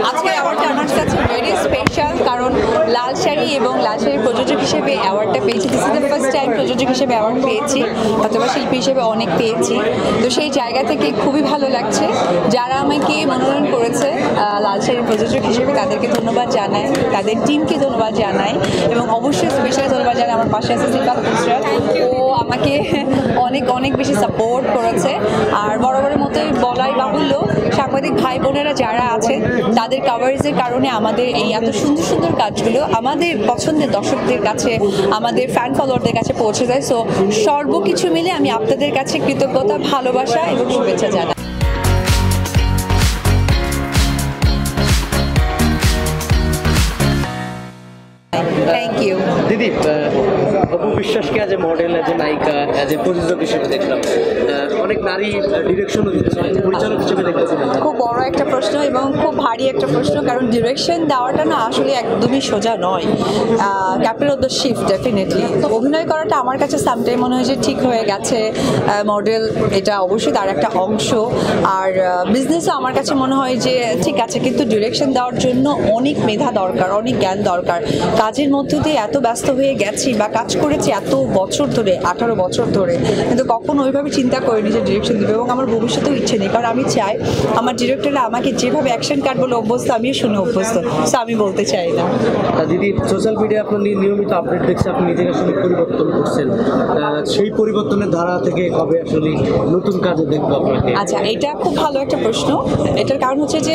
আজকে অ্যাওয়ার্ডটা আমার কাছে ভেরি স্পেশাল, কারণ লাল শাড়ি এবং লাল শাড়ির প্রযোজক হিসেবে অ্যাওয়ার্ডটা পেয়েছি। This is the first time প্রযোজক হিসেবে অ্যাওয়ার্ড পেয়েছি, অথবা শিল্পী হিসেবে অনেক পেয়েছি। তো সেই জায়গা থেকে খুবই ভালো লাগছে। যারা আমাকে মনোনয়ন করেছে লাল শাড়ির প্রযোজক হিসেবে, তাদেরকে ধন্যবাদ জানাই, তাদের টিমকে ধন্যবাদ জানাই, এবং অবশ্যই স্পেশাল ধন্যবাদ জানাই আমার পাশে আছে শিল্পা কুসরাত। ও আমাকে অনেক অনেক বেশি সাপোর্ট করেছে। আর বরাবরের মতোই বলাই বাহুল্য, সাংবাদিক ভাই বোনেরা যারা আছেন তাদের কাভারেজের কারণে আমাদের এই এত সুন্দর সুন্দর কাজগুলো আমাদের পছন্দের দর্শকদের কাছে, আমাদের ফ্যান ফলোয়ারদের কাছে পৌঁছে যায়। সো সর্বকিছু মিলে আমি আপনাদের কাছে কৃতজ্ঞতা, ভালোবাসা এবং শুভেচ্ছা জানাই। Thank you. দিদি, অপু বিশ্বাসকে as a model, as a নায়িকা, অ্যাজ এ প্রযোজক হিসেবে দেখলাম, অনেক নারী ডিরেকশনও দিচ্ছে, পরিচালক হিসেবে দেখতেছিলেন। খুব বড় একটা প্রশ্ন এবং খুব ভারী একটা প্রশ্ন, কারণ ডিরেকশন দেওয়াটা না আসলে একদমই সোজা নয়। Captain of the ship definitely অভিনয় করাটা আমার কাছে সামটাইম মনে হয় যে ঠিক হয়ে গেছে। মডেল এটা অবশ্যই তার একটা অংশ, আর বিজনেসও আমার কাছে মনে হয় যে ঠিক আছে, কিন্তু ডিরেকশন দেওয়ার জন্য অনেক মেধা দরকার, অনেক জ্ঞান দরকার। কাজের মধ্য দিয়ে এত ব্যস্ত হয়ে গেছি বা কাজ করেছি এত বছর ধরে, 18 বছর ধরে, কিন্তু কখনো ওইভাবে চিন্তা করিনি যে ডিরেকশন দেবে, এবং আমার ভবিষ্যতেও ইচ্ছে নেই। কারণ আমি চাই আমার ডিরেক্টররা আমাকে যেভাবে অ্যাকশন কাট বলে অভ্যস্ত, আমিও শুনে অভ্যস্ত। সো আমি বলতে চাই না। দিদি, সোশ্যাল মিডিয়া আপনার নিয়মিত আপডেট দেখছে, আপনি নিজেকে আসলে পরিবর্তন করছেন। সেই পরিবর্তনের ধারা থেকে কবে আসলে নতুন কাজে দেখবো আপনাকে? আচ্ছা, এটা খুব ভালো একটা প্রশ্ন। এটার কারণ হচ্ছে যে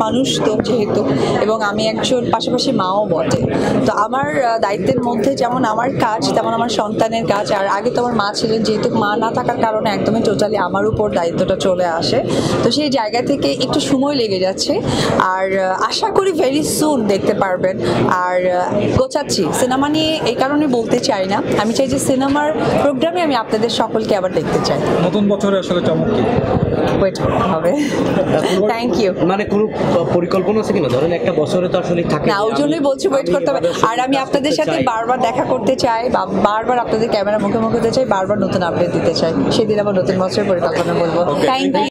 মানুষ তো যেহেতু, এবং আমি একজন পাশাপাশি মাও বটে, তো আমার দায়িত্বের মধ্যে যেমন আমার কাজ, তেমন আমার সন্তানের কাজ। আর আগে তো আমার মা ছিলেন, যেহেতু মা না থাকার কারণে একদমই টোটালি আমার উপর দায়িত্বটা চলে আসে। তো সেই জায়গা থেকে একটু সময় লেগে যাচ্ছে, আর আশা করি ভেরি সুন দেখতে পারবেন। আর গোছাচ্ছি সিনেমা নিয়ে, এই কারণে বলতে চাই না। আমি চাই যে সিনেমার প্রোগ্রামে আমি আপনাদের সকলকে আবার দেখতে চাই। নতুন বছরে আসলে চমক কি? ওয়েট করতে হবে। Thank you. মানে কোনো পরিকল্পনা আছে কিনা? ধরেন একটা বছরে তো আসলে থাকে না, ওই জন্যই বলছি ওয়েট করতে হবে। আর আমি আপনাদের সাথে বারবার দেখা করতে চাই, বা বারবার আপনাদের ক্যামেরা মুখে মুখে হতে চাই, বারবার নতুন আপডেট দিতে চাই। সেদিন আবার নতুন বছরের পরিকল্পনা বলবো। Thank you.